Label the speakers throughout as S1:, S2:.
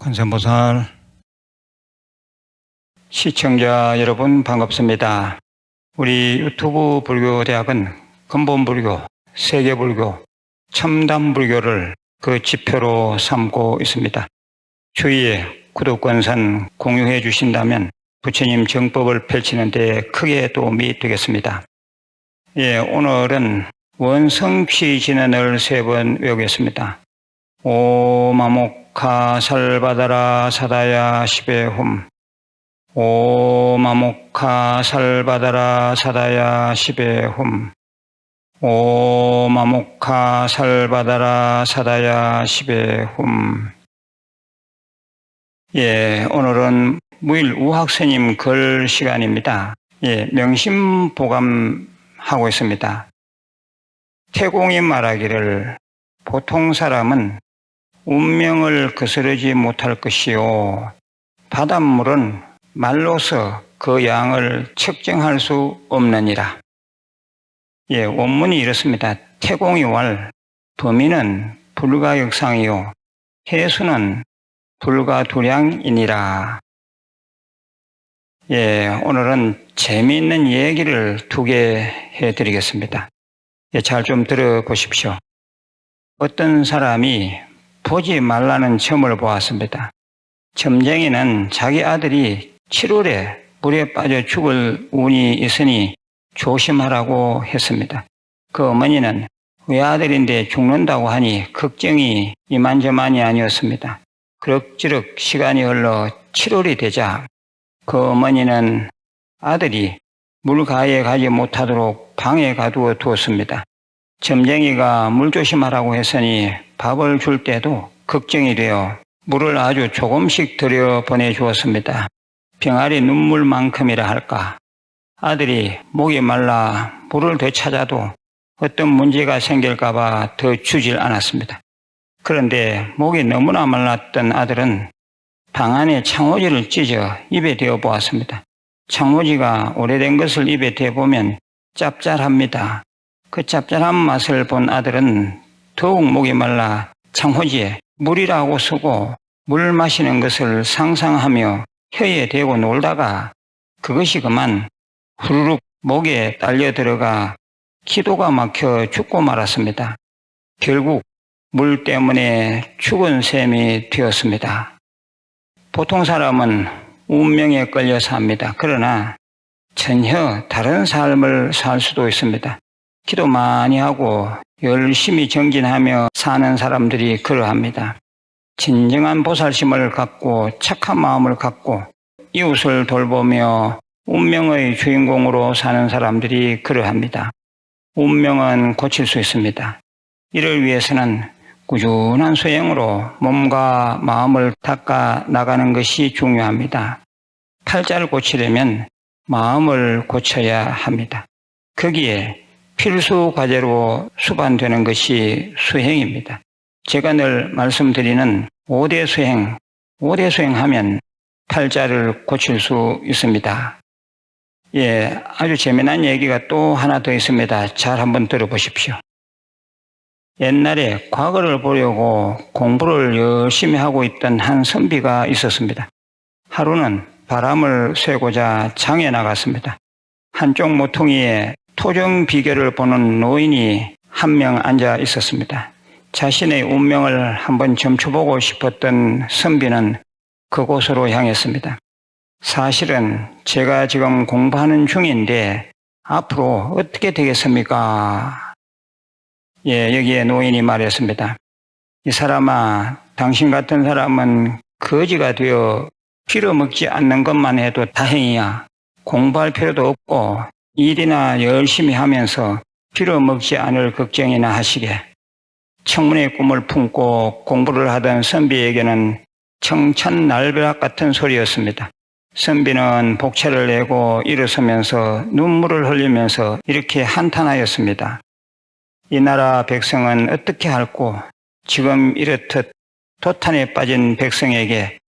S1: 관세음보살 시청자 여러분 반갑습니다. 우리 유튜브 불교대학은 근본불교, 세계불교, 첨단불교를 그 지표로 삼고 있습니다. 주위에 구독권선 공유해 주신다면 부처님 정법을 펼치는 데 크게 도움이 되겠습니다. 오늘은 원성취진언을 3번 외우겠습니다. 오마모카 살바다라 사다야 시베홈 오마모카 살바다라 사다야 시베홈 오마모카 살바다라 사다야 시베홈. 오늘은 무일 우학스님 글 시간입니다. 명심보감하고 있습니다. 태공이 말하기를 보통 사람은 운명을 거스르지 못할 것이요 바닷물은 말로서 그 양을 측정할 수 없느니라. 원문이 이렇습니다. 태공이왈 범위는 불가역상이요 해수는 불가두량이니라. 오늘은 재미있는 얘기를 2개 해드리겠습니다. 잘 좀 들어보십시오. 어떤 사람이 보지 말라는 점을 보았습니다. 점쟁이는 자기 아들이 7월에 물에 빠져 죽을 운이 있으니 조심하라고 했습니다. 그 어머니는 외아들인데 죽는다고 하니 걱정이 이만저만이 아니었습니다. 그럭저럭 시간이 흘러 7월이 되자 그 어머니는 아들이 물가에 가지 못하도록 방에 가두어 두었습니다. 점쟁이가 물 조심하라고 했으니 밥을 줄 때도 걱정이 되어 물을 아주 조금씩 들여 보내주었습니다. 병아리 눈물만큼이라 할까. 아들이 목이 말라 물을 더 찾아도 어떤 문제가 생길까봐 더 주질 않았습니다. 그런데 목이 너무나 말랐던 아들은 방 안에 창호지를 찢어 입에 대어 보았습니다. 창호지가 오래된 것을 입에 대보면 짭짤합니다. 그 짭짤한 맛을 본 아들은 더욱 목이 말라 창호지에 물이라고 쓰고 물 마시는 것을 상상하며 혀에 대고 놀다가 그것이 그만 후루룩 목에 딸려 들어가 기도가 막혀 죽고 말았습니다. 결국 물 때문에 죽은 셈이 되었습니다. 보통 사람은 운명에 끌려 삽니다. 그러나 전혀 다른 삶을 살 수도 있습니다. 기도 많이 하고 열심히 정진하며 사는 사람들이 그러합니다. 진정한 보살심을 갖고 착한 마음을 갖고 이웃을 돌보며 운명의 주인공으로 사는 사람들이 그러합니다. 운명은 고칠 수 있습니다. 이를 위해서는 꾸준한 수행으로 몸과 마음을 닦아 나가는 것이 중요합니다. 팔자를 고치려면 마음을 고쳐야 합니다. 거기에 필수 과제로 수반되는 것이 수행입니다. 제가 늘 말씀드리는 5대 수행, 5대 수행하면 팔자를 고칠 수 있습니다. 아주 재미난 얘기가 또 하나 더 있습니다. 잘 한번 들어보십시오. 옛날에 과거를 보려고 공부를 열심히 하고 있던 한 선비가 있었습니다. 하루는 바람을 쐬고자 장에 나갔습니다. 한쪽 모퉁이에 토정 비결을 보는 노인이 한 명 앉아 있었습니다. 자신의 운명을 한번 점쳐보고 싶었던 선비는 그곳으로 향했습니다. 사실은 제가 지금 공부하는 중인데 앞으로 어떻게 되겠습니까? 여기에 노인이 말했습니다. 이 사람아, 당신 같은 사람은 거지가 되어 빌어먹지 않는 것만 해도 다행이야. 공부할 필요도 없고 일이나 열심히 하면서 빌어먹지 않을 걱정이나 하시게. 청문회의 꿈을 품고 공부를 하던 선비에게는 청천날벼락 같은 소리였습니다. 선비는 복채를 내고 일어서면서 눈물을 흘리면서 이렇게 한탄하였습니다. 이 나라 백성은 어떻게 할꼬? 지금 이렇듯 도탄에 빠진 백성에게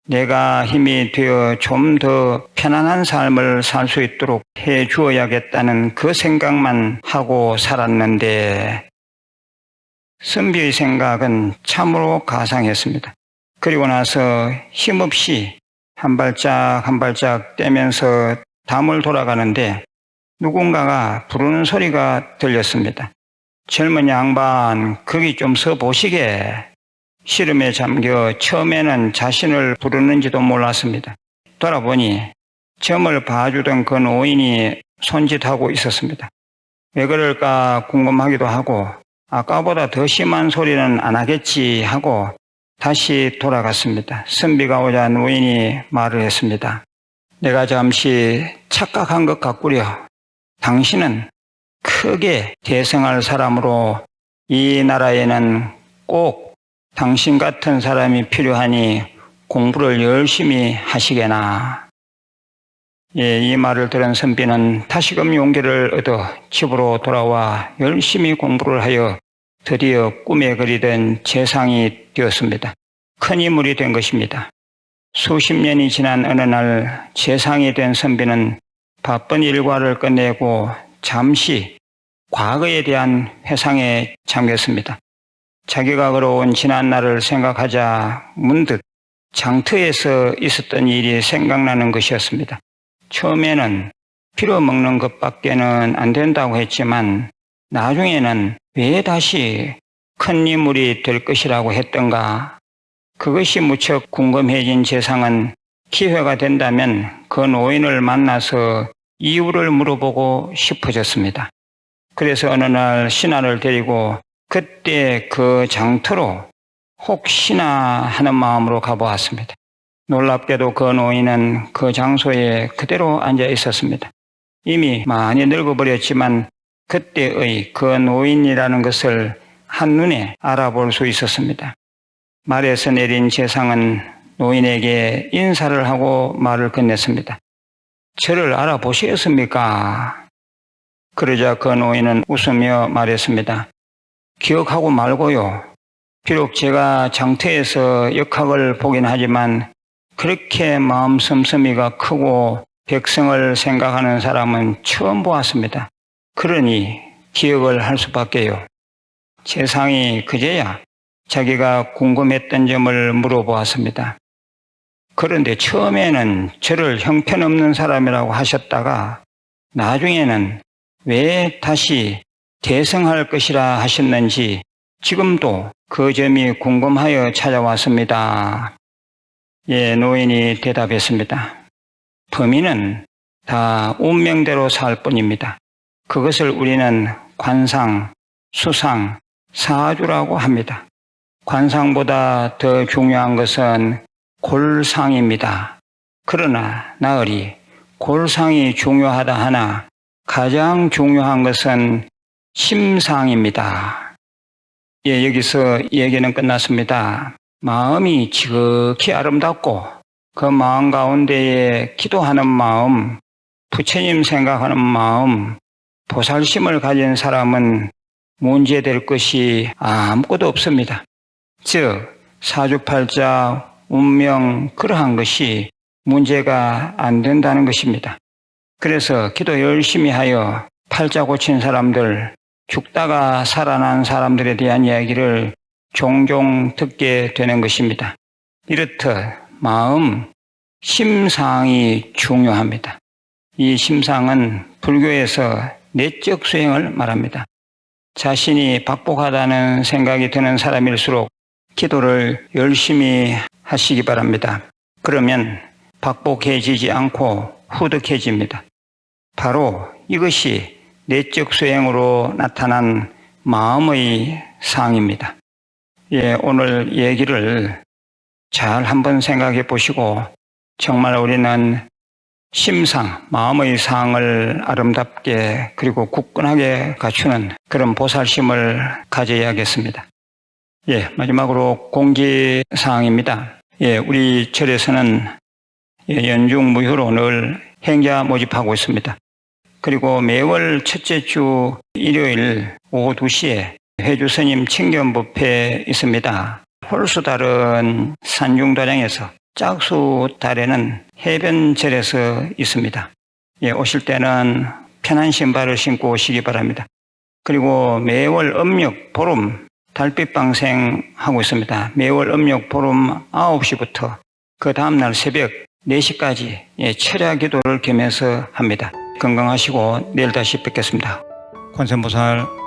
S1: 내가 힘이 되어 좀 더 편안한 삶을 살 수 있도록 해 주어야겠다는 그 생각만 하고 살았는데 선비의 생각은 참으로 가상했습니다. 그리고 나서 힘없이 한 발짝 한 발짝 떼면서 담을 돌아가는데 누군가가 부르는 소리가 들렸습니다. 젊은 양반, 거기 좀 서 보시게. 시름에 잠겨 처음에는 자신을 부르는지도 몰랐습니다. 돌아보니 점을 봐주던 그 노인이 손짓하고 있었습니다. 왜 그럴까 궁금하기도 하고 아까보다 더 심한 소리는 안 하겠지 하고 다시 돌아갔습니다. 선비가 오자 노인이 말을 했습니다. 내가 잠시 착각한 것 같구려. 당신은 크게 대성할 사람으로 이 나라에는 꼭 당신 같은 사람이 필요하니 공부를 열심히 하시게나. 이 말을 들은 선비는 다시금 용기를 얻어 집으로 돌아와 열심히 공부를 하여 드디어 꿈에 그리던 재상이 되었습니다. 큰 인물이 된 것입니다. 수십 년이 지난 어느 날 재상이 된 선비는 바쁜 일과를 끝내고 잠시 과거에 대한 회상에 잠겼습니다. 자기가 걸어온 지난날을 생각하자 문득 장터에서 있었던 일이 생각나는 것이었습니다. 처음에는 빌어먹는 것밖에는 안 된다고 했지만 나중에는 왜 다시 큰 인물이 될 것이라고 했던가. 그것이 무척 궁금해진 재상은 기회가 된다면 그 노인을 만나서 이유를 물어보고 싶어졌습니다. 그래서 어느 날 신하를 데리고 그때 그 장터로 혹시나 하는 마음으로 가보았습니다. 놀랍게도 그 노인은 그 장소에 그대로 앉아 있었습니다. 이미 많이 늙어버렸지만 그때의 그 노인이라는 것을 한눈에 알아볼 수 있었습니다. 말에서 내린 재상은 노인에게 인사를 하고 말을 건넸습니다. 저를 알아보시겠습니까? 그러자 그 노인은 웃으며 말했습니다. 기억하고 말고요. 비록 제가 장터에서 역학을 보긴 하지만 그렇게 마음 씀씀이가 크고 백성을 생각하는 사람은 처음 보았습니다. 그러니 기억을 할 수밖에요. 재상이 그제야 자기가 궁금했던 점을 물어보았습니다. 그런데 처음에는 저를 형편없는 사람이라고 하셨다가 나중에는 왜 다시 대성할 것이라 하셨는지 지금도 그 점이 궁금하여 찾아왔습니다. 노인이 대답했습니다. 범인은 다 운명대로 살 뿐입니다. 그것을 우리는 관상, 수상, 사주라고 합니다. 관상보다 더 중요한 것은 골상입니다. 그러나 나으리 골상이 중요하다 하나 가장 중요한 것은 심상입니다. 여기서 얘기는 끝났습니다. 마음이 지극히 아름답고 그 마음 가운데에 기도하는 마음, 부처님 생각하는 마음, 보살심을 가진 사람은 문제될 것이 아무것도 없습니다. 즉 사주팔자, 운명 그러한 것이 문제가 안 된다는 것입니다. 그래서 기도 열심히 하여 팔자 고친 사람들, 죽다가 살아난 사람들에 대한 이야기를 종종 듣게 되는 것입니다. 이렇듯 마음, 심상이 중요합니다. 이 심상은 불교에서 내적 수행을 말합니다. 자신이 박복하다는 생각이 드는 사람일수록 기도를 열심히 하시기 바랍니다. 그러면 박복해지지 않고 후득해집니다. 바로 이것이 내적 수행으로 나타난 마음의 상입니다. 오늘 얘기를 잘 한번 생각해 보시고 정말 우리는 심상, 마음의 상을 아름답게 그리고 굳건하게 갖추는 그런 보살심을 가져야겠습니다. 마지막으로 공지사항입니다. 우리 절에서는 연중무휴로 늘 행자 모집하고 있습니다. 그리고 매월 첫째 주 일요일 오후 2시에 회주스님 친견법회 있습니다. 홀수달은 산중도량에서, 짝수달에는 해변절에서 있습니다. 오실 때는 편한 신발을 신고 오시기 바랍니다. 그리고 매월 음력, 보름 달빛 방생 하고 있습니다. 매월 음력 보름 9시부터 그 다음날 새벽 4시까지 철야 기도를 겸해서 합니다. 건강하시고 내일 다시 뵙겠습니다. 관세음보살